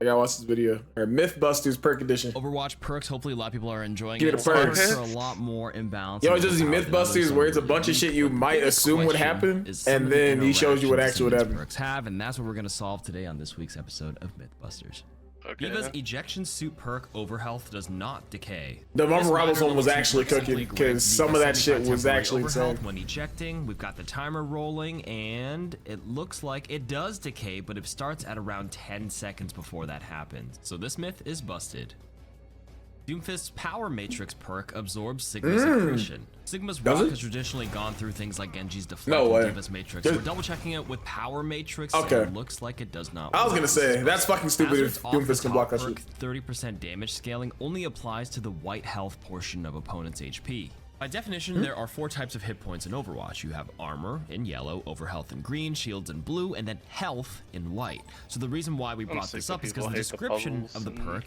I gotta watch this video. Or Mythbusters perk edition. Overwatch perks. Hopefully, a lot of people are enjoying Give it. it a perk. Perks are a lot more imbalanced. Yo, it's just Mythbusters where it's a bunch of shit you might assume would happen, and then he shows you what actually would happen. Perks have, and that's what we're gonna solve today on this week's episode of Mythbusters. Okay. D.Va's ejection suit perk overhealth does not decay. The Marvel Rivals one was actually cooking because some of that shit was actually insane. When ejecting, we've got the timer rolling, and it looks like it does decay, but it starts at around 10 seconds before that happens. So this myth is busted. Doomfist's Power Matrix perk absorbs Sigma's accretion. Sigma's rock has traditionally gone through things like Genji's deflect and D.Va's Matrix. We're double checking it with Power Matrix, and it looks like it does not work. I was gonna say, that's fucking stupid if Doomfist can block that shit. 30% damage scaling only applies to the white health portion of opponent's HP. By definition, there are 4 types of hit points in Overwatch. You have armor in yellow, overhealth in green, shields in blue, and then health in white. So the reason why we brought this up is because the description of the perk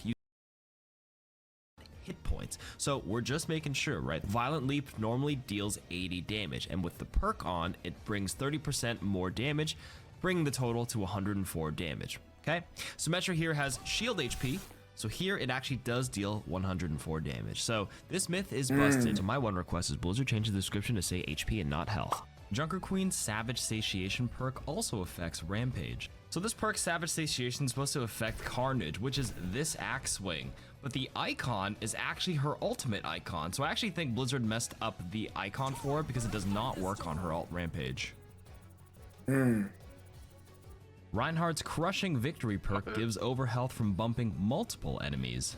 hit points. So we're just making sure, right? Violent Leap normally deals 80 damage, and with the perk on, it brings 30% more damage, bringing the total to 104 damage. Okay? Symmetra here has shield HP, so here it actually does deal 104 damage. So this myth is busted. So my one request is Blizzard change the description to say HP and not health. Junker Queen's Savage Satiation perk also affects Rampage. So this perk, Savage Satiation, is supposed to affect Carnage, which is this axe swing. But the icon is actually her ultimate icon. So I actually think Blizzard messed up the icon for it because it does not work on her alt Rampage. Reinhardt's Crushing Victory perk gives overhealth from bumping multiple enemies.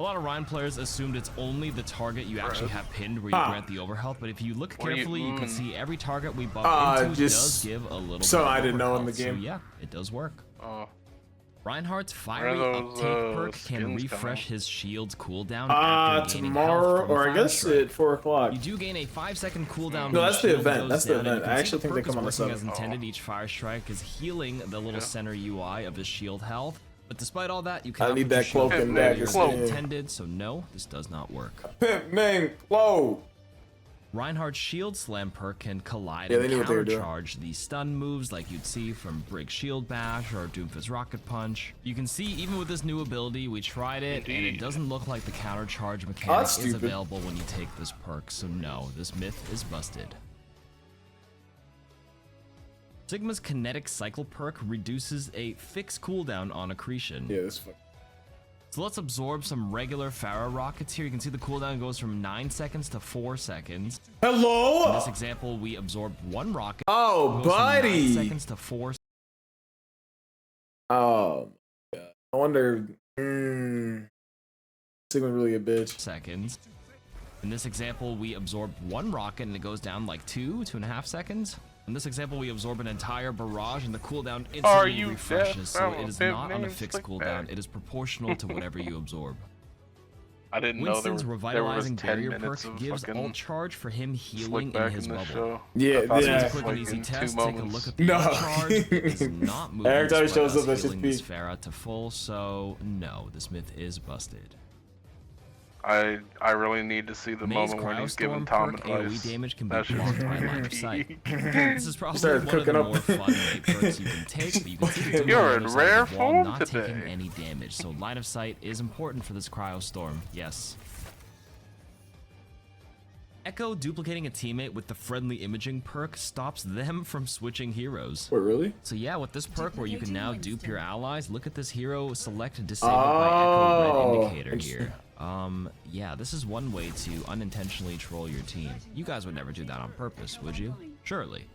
A lot of Rein players assumed it's only the target you actually have pinned where you grant the overhealth, but if you look carefully, you can see every target we bump into does give a little bit of I didn't know in the game. So yeah, it does work. Oh. Reinhardt's Fiery Uptake perk can refresh his shield's cooldown after gaining tomorrow, health from or I guess at 4 o'clock. You do gain a 5-second cooldown. No, that's the event. That's the event. I actually think they come on the sub. As intended, each fire strike is healing the little center UI of his shield health. But despite all that, you cannot need that cloak and dagger intended, so no, this does not work. Pimp name Clo. Reinhardt's Shield Slam perk can collide and countercharge the stun moves like you'd see from Brig's Shield Bash or Doomfist Rocket Punch. You can see even with this new ability, we tried it, and it doesn't look like the countercharge mechanic is available when you take this perk, so no, this myth is busted. Sigma's Kinetic Cycle perk reduces a fixed cooldown on accretion. Yeah, this fuck. So let's absorb some regular Pharah rockets here. You can see the cooldown goes from 9 seconds to 4 seconds. Hello? In this example, we absorbed 1 rocket. Oh, buddy. 9 seconds to 4. Oh, God. I wonder. Sigma's really a bitch. Seconds. In this example, we absorbed 1 rocket and it goes down like 2.5 seconds. In this example, we absorb an entire barrage and the cooldown instantly refreshes, so it is not on a fixed cooldown. It is proportional to whatever you absorb. I didn't Winston's know Revitalizing there was 10 Barrier minutes perk of gives alt charge for him healing in his bubble. Show. Yeah, A quick and easy test. Take a look at the alt charge. It is not moving. Every time it shows up, that's just this Pharah to full, so no, this myth is busted. I really need to see the moment when he's giving Tom advice. Damage can be blocked by line of sight. This is probably one of the more fun perks you can take, but you can see you're in rare form not today. Taking any damage, so line of sight is important for this Cryo Storm. Yes. Echo duplicating a teammate with the friendly imaging perk stops them from switching heroes. Wait, really? So yeah, with this perk where you can now dupe your allies, look at this hero select disabled by Echo red indicator here. Yeah, this is one way to unintentionally troll your team. You guys would never do that on purpose, would you? Surely.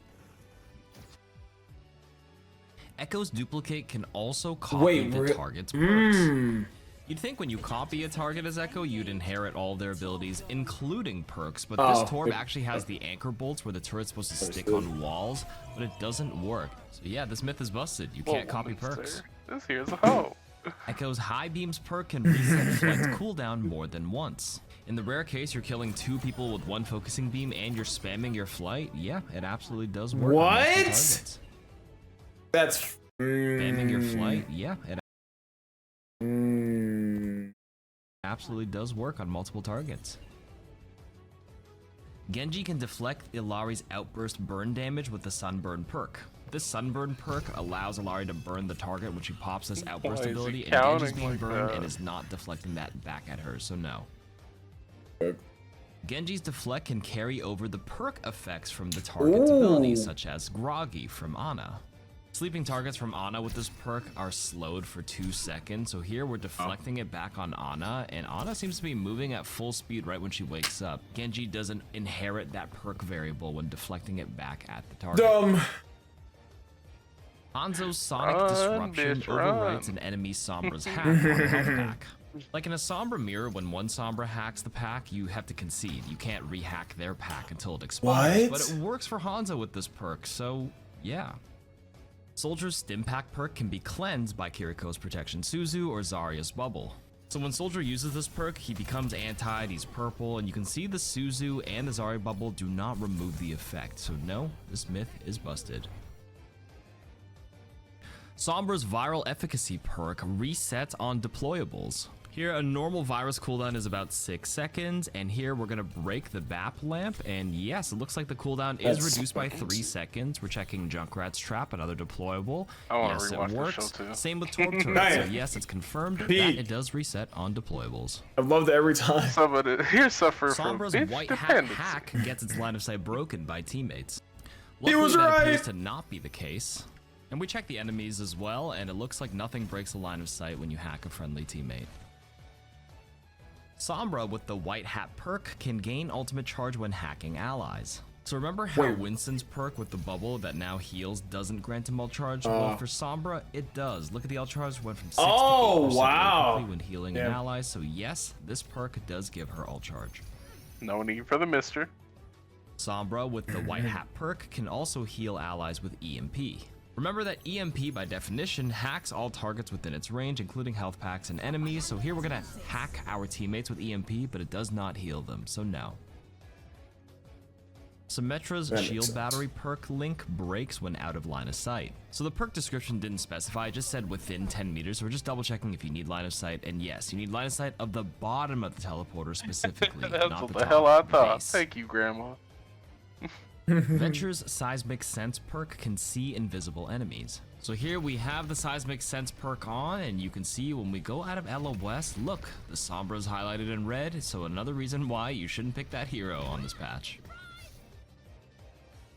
Echo's duplicate can also copy the target's perks. You'd think when you copy a target as Echo, you'd inherit all their abilities, including perks, but this Torb actually has the anchor bolts where the turret's supposed to stick on walls, but it doesn't work. So yeah, this myth is busted. You can't copy perks. This here's a hoe. Echo's High Beams perk can reset flight cooldown more than once. In the rare case you're killing 2 people with 1 focusing beam and you're spamming your flight, yeah, it absolutely does work. What? That's spamming your flight, yeah, it absolutely does work on multiple targets. Genji can deflect Illari's outburst burn damage with the Sunburn perk. This sunburn perk allows Alari to burn the target when she pops this outburst Why is he ability, and counting Genji's being like burned that? and is not deflecting that back at her, so no. Okay. Genji's deflect can carry over the perk effects from the target's abilities, such as Groggy from Ana. Sleeping targets from Ana with this perk are slowed for 2 seconds, so here we're deflecting it back on Ana, and Ana seems to be moving at full speed right when she wakes up. Genji doesn't inherit that perk variable when deflecting it back at the target. Dumb. Hanzo's Sonic Run, Disruption bitch, overwrites run. an enemy Sombra's hack on the health pack. Like in a Sombra mirror, when one Sombra hacks the pack, you have to concede. You can't rehack their pack until it expires. What? But it works for Hanzo with this perk, so yeah. Soldier's Stim Pack perk can be cleansed by Kiriko's Protection Suzu or Zarya's Bubble. So when Soldier uses this perk, he becomes antied, he's purple, and you can see the Suzu and the Zarya Bubble do not remove the effect. So no, this myth is busted. Sombra's Viral Efficacy perk resets on deployables. Here, a normal virus cooldown is about 6 seconds, and here we're gonna break the BAP lamp, and yes, it looks like the cooldown is That's reduced by 3 seconds. We're checking Junkrat's Trap, another deployable. I wanna Yes, rewatch it the works. show too. Same with Torp Turret, so yes, it's confirmed that it does reset on deployables. I've loved it every time. Somebody here suffer from Sombra's bitch White Hat dependency. hack gets its line of sight broken by teammates. He was Luckily, that right. appears to not be the case. And we check the enemies as well, and it looks like nothing breaks the line of sight when you hack a friendly teammate. Sombra with the White Hat perk can gain ultimate charge when hacking allies. So remember how Wait. Winston's perk with the bubble that now heals doesn't grant him ult charge? Well, for Sombra, it does. Look at the ult charge went from 6 to 8% very wow. quickly when healing an Yeah. ally. So yes, this perk does give her ult charge. No need for the mister. Sombra with the White Hat perk can also heal allies with EMP. Remember that EMP by definition hacks all targets within its range, including health packs and enemies, so here we're gonna hack our teammates with EMP, but it does not heal them, so no. Symmetra's That makes shield sense. battery perk link breaks when out of line of sight. So the perk description didn't specify, it just said within 10 meters, so we're just double checking if you need line of sight, and yes, you need line of sight of the bottom of the teleporter specifically, That's not what the the top hell I of the thought. base. Thank you, Grandma. Venture's Seismic Sense perk can see invisible enemies. So here we have the Seismic Sense perk on, and you can see when we go out of Ela West, look, the Sombra is highlighted in red, so another reason why you shouldn't pick that hero on this patch.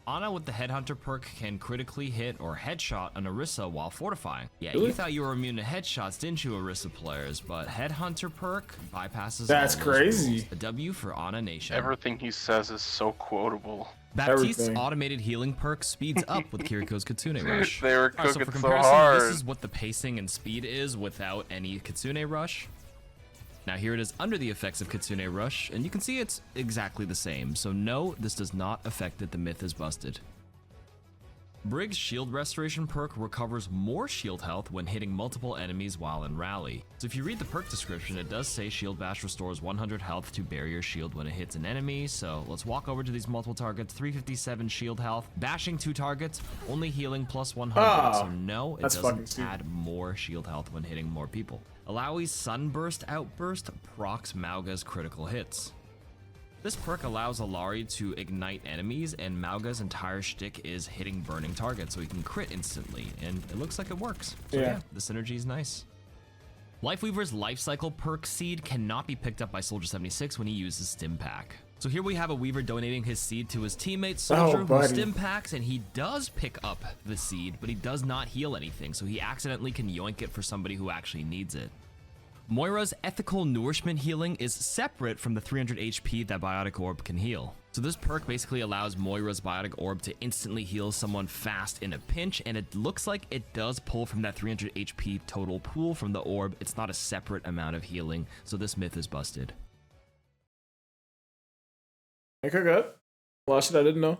Ana with the Headhunter perk can critically hit or headshot an Orisa while fortifying. Yeah, you Really? thought you were immune to headshots, didn't you, Orisa players? But Headhunter perk bypasses That's all those crazy. rules. A W for Ana Nation. Everything he says is so quotable. Baptiste's Everything. automated healing perk speeds up with Kiriko's Kitsune Rush. They were Alright, cooking for so comparison, hard. this is what the pacing and speed is without any Kitsune Rush. Now here it is under the effects of Kitsune Rush, and you can see it's exactly the same. So no, this does not affect it. The myth is busted. Brig's Shield Restoration perk recovers more shield health when hitting multiple enemies while in rally. So if you read the perk description, it does say Shield Bash restores 100 health to barrier shield when it hits an enemy. So let's walk over to these multiple targets. 357 shield health, bashing 2 targets, only healing plus 100. Oh, so no, it that's fucking doesn't stupid. add more shield health when hitting more people. Alawi's Sunburst Outburst procs Mauga's critical hits. This perk allows Alari to ignite enemies, and Mauga's entire shtick is hitting burning targets, so he can crit instantly, and it looks like it works. So yeah, the synergy is nice. Lifeweaver's Lifecycle perk seed cannot be picked up by Soldier 76 when he uses Stim Pack. So here we have a Weaver donating his seed to his teammate Soldier who buddy. Stim Packs, and he does pick up the seed, but he does not heal anything, so he accidentally can yoink it for somebody who actually needs it. Moira's Ethical Nourishment healing is separate from the 300 HP that Biotic Orb can heal. So this perk basically allows Moira's Biotic Orb to instantly heal someone fast in a pinch, and it looks like it does pull from that 300 HP total pool from the orb. It's not a separate amount of healing, so this myth is busted. Okay, good. A lot of shit I didn't know.